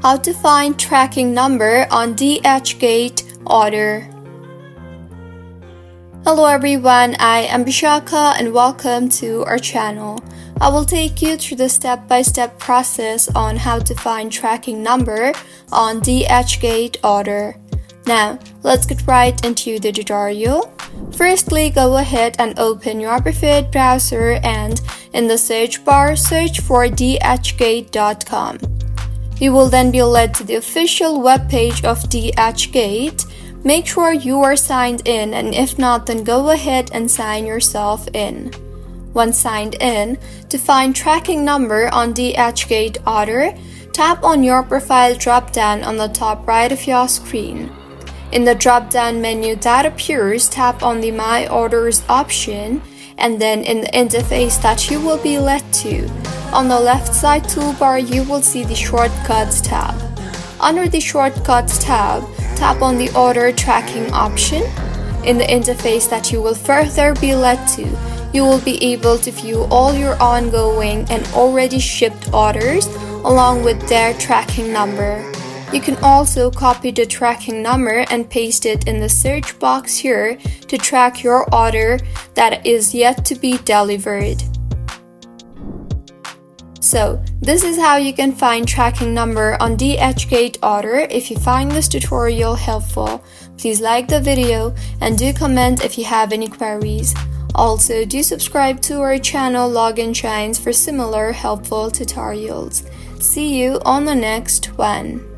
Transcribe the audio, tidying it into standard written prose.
How to find tracking number on DHgate order. Hello everyone, I am Bishaka and welcome to our channel. I will take you through the step-by-step process on how to find tracking number on DHgate order. Now, let's get right into the tutorial. Firstly, go ahead and open your preferred browser and in the search bar, search for DHgate.com. You will then be led to the official webpage of DHgate. Make sure you are signed in, and if not, then go ahead and sign yourself in. Once signed in, to find tracking number on DHgate order, tap on your profile drop-down on the top right of your screen. In the drop-down menu that appears, tap on the My Orders option, and then in the interface that you will be led to, on the left side toolbar you will see the Shortcuts tab. Under the Shortcuts tab, tap on the Order Tracking option. In the interface that you will further be led to, you will be able to view all your ongoing and already shipped orders along with their tracking number. You can also copy the tracking number and paste it in the search box here to track your order that is yet to be delivered. So, this is how you can find tracking number on DHgate order. If you find this tutorial helpful, please like the video and do comment if you have any queries. Also, do subscribe to our channel Login Shines for similar helpful tutorials. See you on the next one.